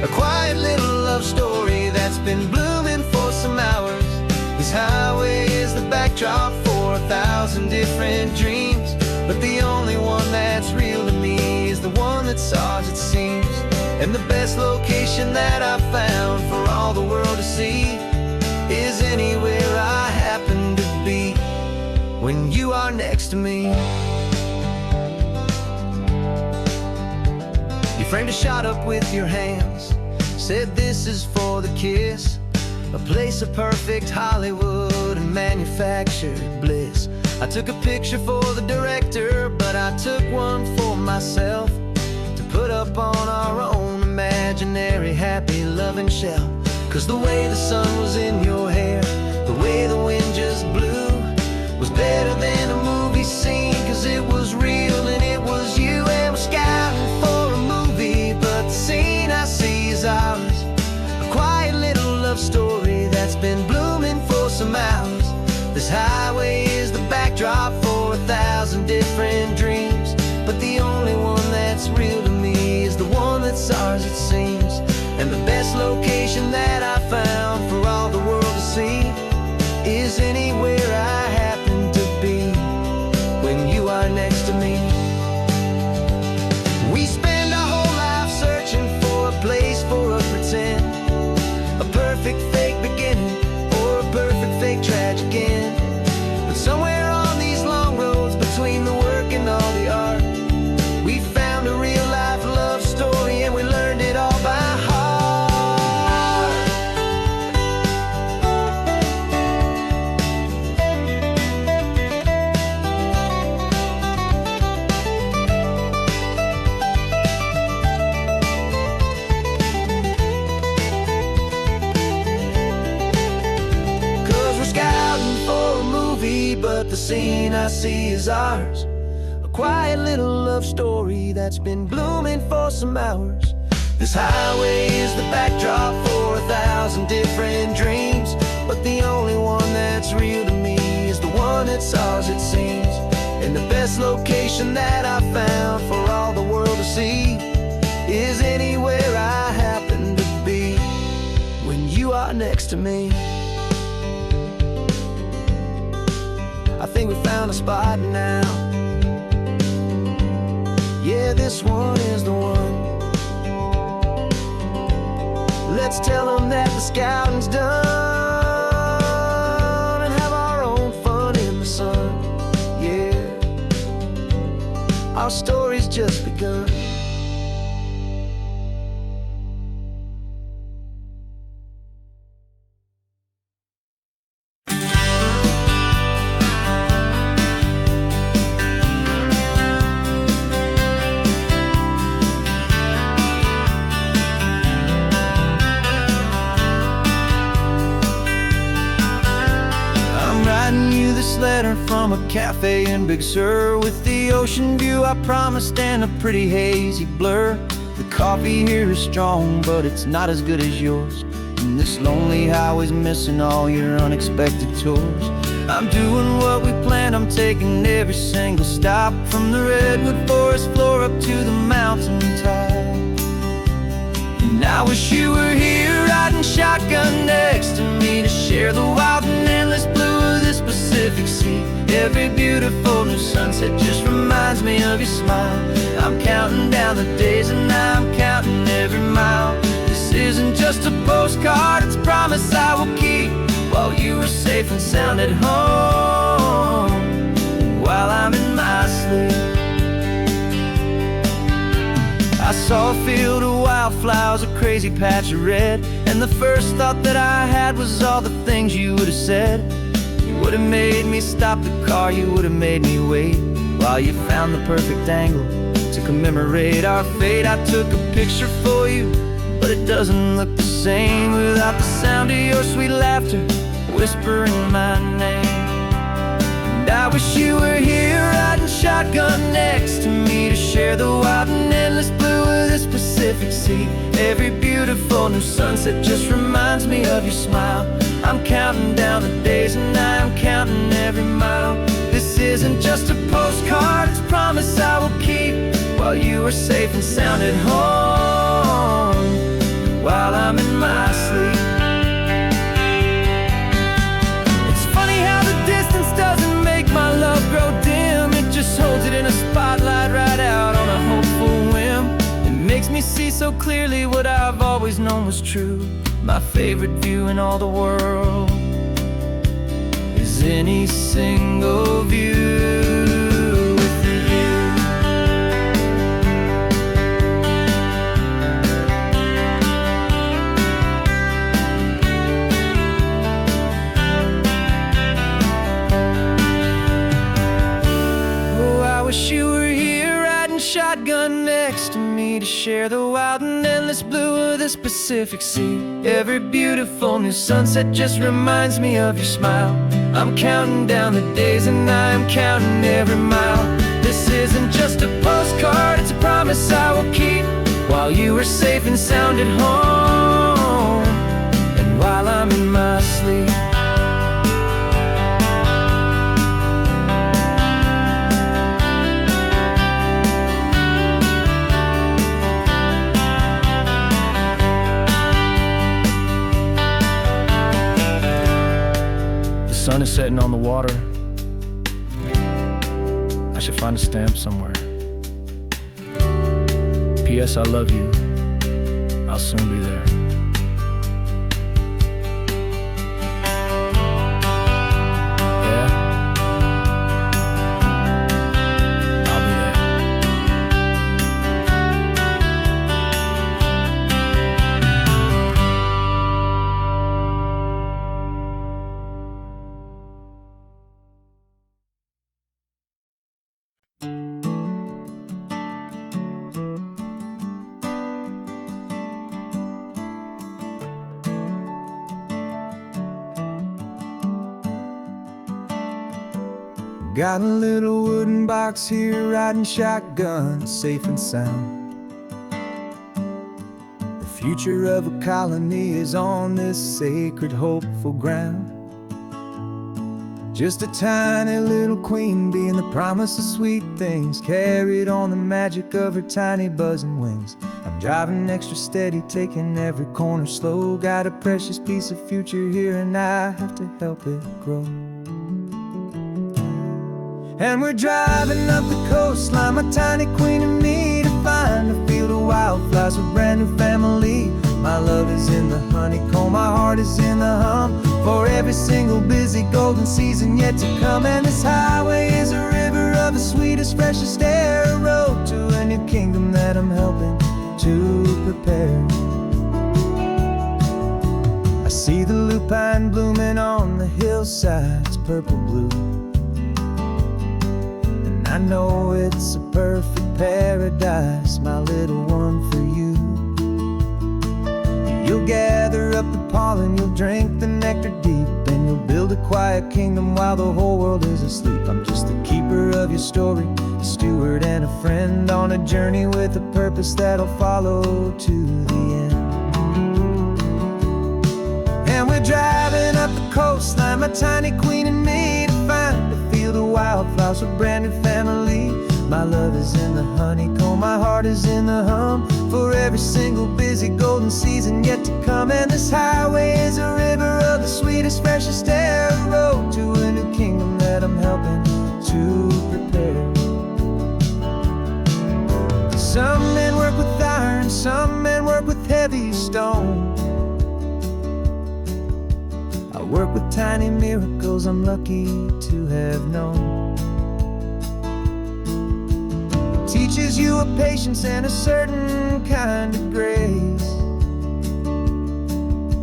Speaker 1: A quiet little love story that's been blooming for some hours. This highway is the backdrop for 1,000 different dreams, but the only one that's real to me is the one that's ours, it seems. And the best location that I've found for all the world to see is anywhere I happen to be when you are next to me. You framed a shot up with your hands, said this is for the kiss, a place of perfect Hollywood and manufactured bliss. I took a picture for the director, but I took one for myself to put up on our own imaginary happy loving shelf. 'Cause the way the sun was in your hair, the way the wind just blew, was better than a movie scene, 'cause it was real and it was you. And we're scouting for a movie, but the scene I see is ours. A quiet little love story that's been blooming for some hours. This highway is the backdrop for 1,000 different dreams, but the only one that's real to me is the one that's ours, it seems. And the best location that I found for all the world to see is anywhere I happen to be when you are next to me. We spend our whole life searching for a place for a pretend, a perfect fake beginning or a perfect fake tragic end. But somewhere on these long roads between the work and all the art, we found a real life love story and we learned it all by heart. But the scene I see is ours. A quiet little love story that's been blooming for some hours. This highway is the backdrop for 1,000 different dreams, but the only one that's real to me is the one that's ours, it seems. And the best location that I found for all the world to see is anywhere I happen to be when you are next to me. I think we found a spot now. Yeah, this one is the one. Let's tell them that the scouting's done and have our own fun in the sun. Yeah. our story's just begun. This letter from a cafe in Big Sur, with the ocean view I promised and a pretty hazy blur. The coffee here is strong, but it's not as good as yours, and this lonely highway's missing all your unexpected tours. I'm doing what we planned, I'm taking every single stop, from the redwood forest floor up to the mountain top. And I wish you were here riding shotgun next to me, to share the wild and endless blue of this Pacific Sea. Every beautiful new sunset just reminds me of your smile. I'm counting down the days and I'm counting every mile. This isn't just a postcard, it's a promise I will keep, while you are safe and sound at home, while I'm in my sleep. I saw a field of wildflowers, a crazy patch of red, and the first thought that I had was all the things you would have said. You would have made me stop the car, you would have made me wait, while you found the perfect angle to commemorate our fate. I took a picture for you, but it doesn't look the same without the sound of your sweet laughter whispering my name. And I wish you were here riding shotgun next to me, to share the wild and endless blue of this Pacific Sea. Every beautiful new sunset just reminds me of your smile. I'm counting down the days and I'm counting every mile. This isn't just a postcard, it's a promise I will keep, while you are safe and sound at home, while I'm in my sleep. It's funny how the distance doesn't make my love grow dim, it just holds it in a spotlight right out on a hopeful whim. It makes me see so clearly what I've always known was true. My favorite view in all the world is any single view with you. Oh, I wish you were here riding shotgun next to me, to share the wild and endless blue of this Pacific Sea. Every beautiful new sunset just reminds me of your smile. I'm counting down the days and I'm counting every mile. This isn't just a postcard, it's a promise I will keep, while you are safe and sound at home, and while I'm in my sleep. The sun is setting on the water. I should find a stamp somewhere. P.S. I love you. I'll soon be there. Yeah? I'll be there. Got a little wooden box here, riding shotgun, safe and sound. The future of a colony is on this sacred, hopeful ground. Just a tiny little queen bee, and the promise of sweet things, carried on the magic of her tiny buzzing wings. I'm driving extra steady, taking every corner slow. Got a precious piece of future here, and I have to help it grow. And we're driving up the coastline, my tiny queen and me, to find a field of wildflowers, a brand new family. My love is in the honeycomb, my heart is in the hum, for every single busy golden season yet to come. And this highway is a river of a sweetest, freshest air, a road to a new kingdom that I'm helping to prepare. I see the lupine blooming on the hillsides, purple blue, and I know it's a perfect paradise, my little one, for you. You'll gather up the pollen, you'll drink the nectar deep, and you'll build a quiet kingdom while the whole world is asleep. I'm just the keeper of your story, a steward and a friend on a journey with a purpose that'll follow to the end. And we're driving up the coastline, my tiny queen and me, to find a field of wildflowers, a brand new family. My love is in the honeycomb, my heart is in the hum, for every single busy golden season yet to come. And this highway is a river of the sweetest, freshest air, a road to a new kingdom that I'm helping to prepare. Some men work with iron, some men work with heavy stone. I work with tiny miracles I'm lucky to have known. Teaches you a patience and a certain kind of grace,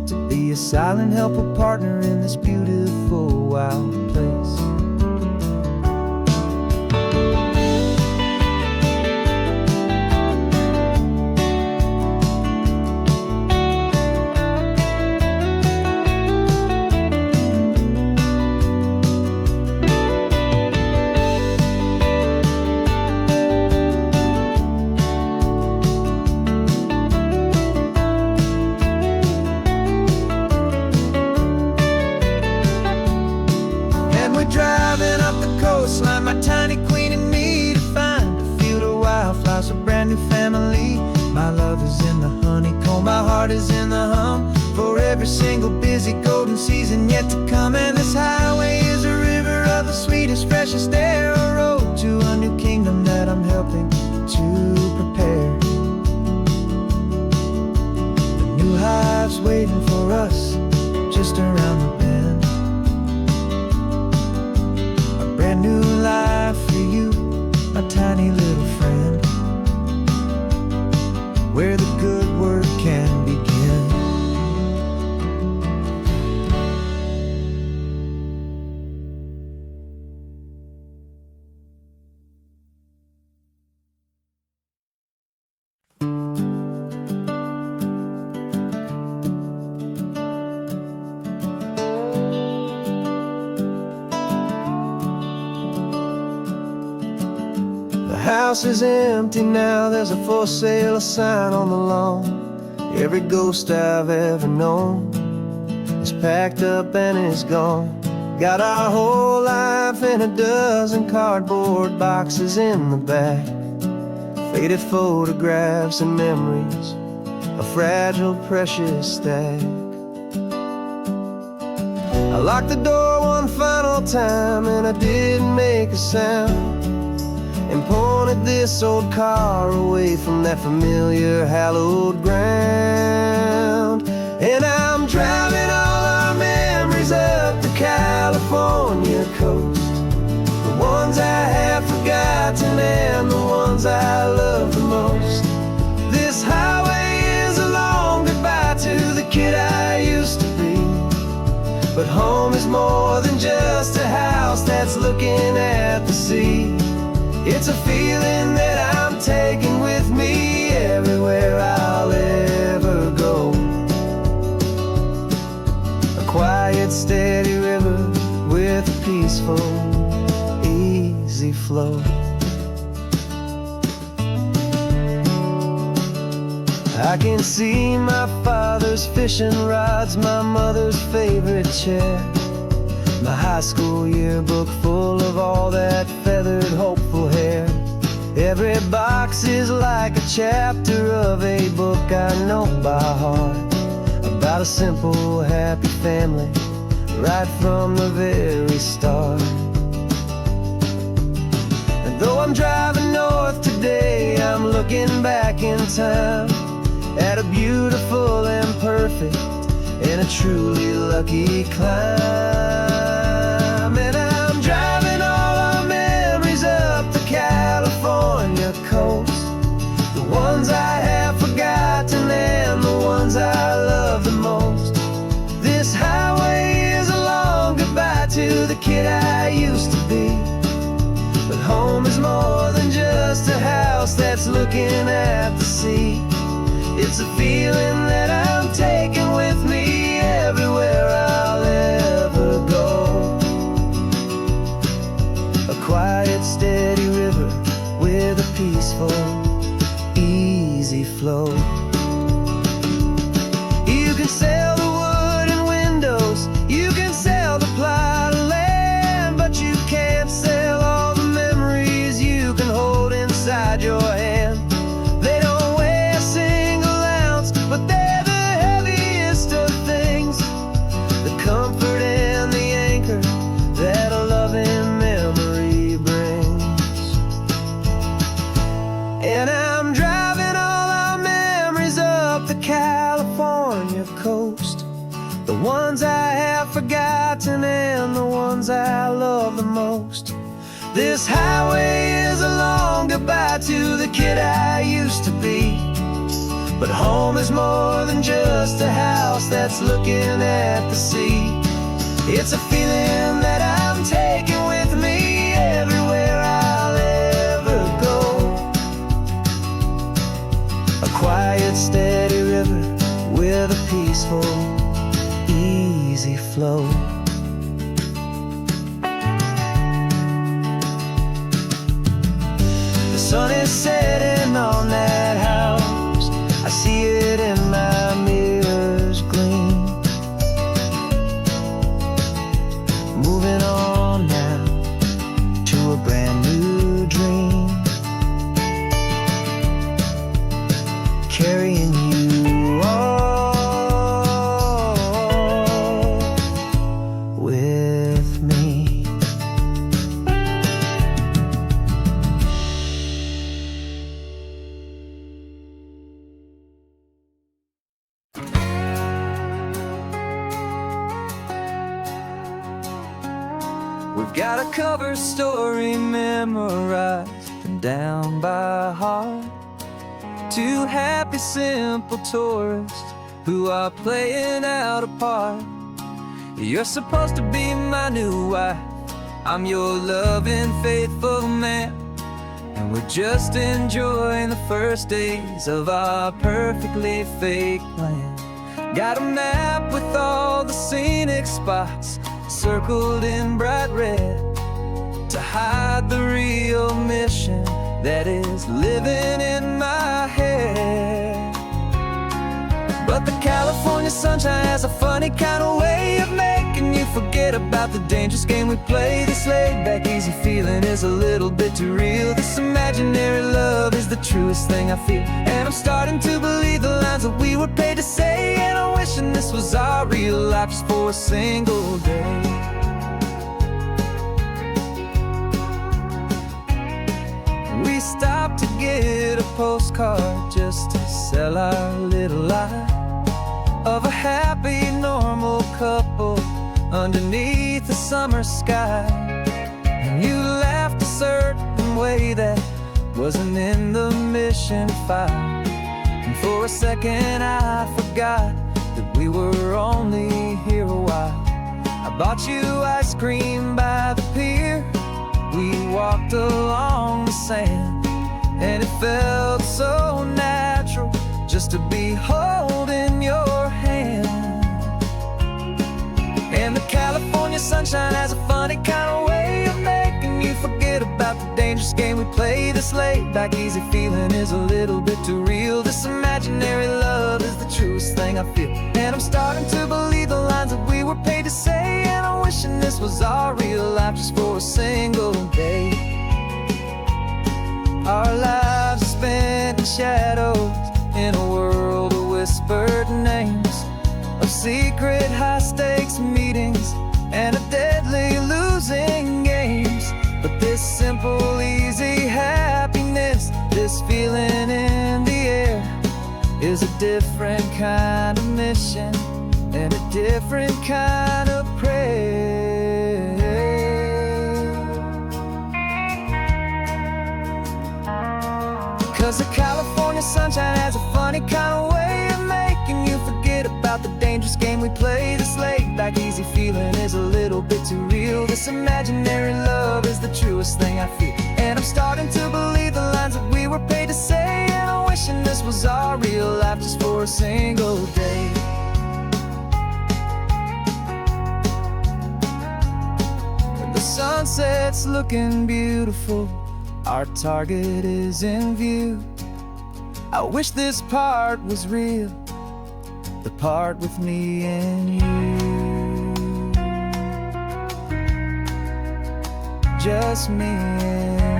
Speaker 1: to be a silent helper partner in this beautiful wild place. Driving up the coastline, my tiny queen and me, to find a field of wildflowers, a brand new family. My love is in the honeycomb, my heart is in the hum, for every single busy golden season yet to come. And this highway is a river of the sweetest, freshest air, a road to a new kingdom that I'm helping to prepare. The new hive's waiting for us just around the bend. Brand new life for you, my tiny little friend, where the good work can begin. The house is empty now, there's a for sale sign on the lawn. Every ghost I've ever known is packed up and is gone. Got our whole life in a dozen cardboard boxes in the back, faded photographs and memories, a fragile, precious stack. I locked the door one final time and I didn't make a sound, and pointed this old car away from that familiar hallowed ground. And I'm driving all our memories up the California coast, the ones I have forgotten and the ones I love the most. This highway is a long goodbye to the kid I used to be, but home is more than just a house that's looking at the sea. It's a feeling that I'm taking with me everywhere I'll ever go. A quiet, steady river with a peaceful, easy flow. I can see my father's fishing rods, my mother's favorite chair, my high school yearbook full of all that feathered, hopeful hair. Every box is like a chapter of a book I know by heart, about a simple, happy family right from the very start. And though I'm driving north today, I'm looking back in time at a beautiful and perfect and a truly lucky climb. And I'm driving all our memories up the house that's looking at the sea. It's a feeling that I'm taking with me everywhere I'll ever go. A quiet, steady river with a peaceful, easy flow. You can sail the wooden windows, you can sail the plot of land, but you can't sail all the memories you can hold inside your hand. They don't weigh a single ounce, but they're the heaviest of things, the comfort and the anchor that a loving memory brings. And I'm driving all our memories up the California coast, the ones I have forgotten and the ones I love the most. This highway is a long goodbye to the kid I used to be, but home is more than just a house that's looking at the sea. It's a feeling that I'm taking with me everywhere I'll ever go. A quiet, steady river with a peaceful, easy flow. The sun is setting on that house, I see it in my mirror's gleam. Moving on now to a brand new dream, carrying you all with me. We've got a cover story memorized and down by heart. Two happy, simple tourists who are playing out a part. You're supposed to be my new wife, I'm your loving, faithful man, and we're just enjoying the first days of our perfectly fake plan. Got a map with all the scenic spots circled in bright red to hide the real mission that is living in my head. But the California sunshine has a funny kind of way of making you forget about the dangerous game we play. This laid-back, easy feeling is a little bit too real. This imaginary love is the truest thing I feel, and I'm starting to believe the lines that we were paid to say. And I'm wishing this was our real life just for a single day. We stopped to get a postcard just to sell our little lie of a happy, normal couple underneath the summer sky. And you laughed a certain way that wasn't in the mission file, and for a second I forgot that we were only here a while. I bought you ice cream by the pier, we walked along the sand, and it felt so natural just to be holding your hand. And the California sunshine has a funny kind of way of making you forget about the dangerous game we play. This laid-back, easy feeling is a little bit too real. This imaginary love is the truest thing I feel, and I'm starting to believe the lines that we were paid to say. And I'm wishing this was our real life just for a single day. Our lives are spent in shadows in a world of whispered names, of secret high-stakes meetings and of deadly losing games. But this simple, easy happiness, this feeling in the air, is a different kind of mission and a different kind of prayer. 'Cause the California sunshine has a funny kind of way of making you forget about the dangerous game we play. This laid-back, easy feeling is a little bit too real. This imaginary love is the truest thing I feel, and I'm starting to believe the lines that we were paid for a single day. When the sunset's looking beautiful, our target is in view. I wish this part was real, the part with me and you. Just me and you.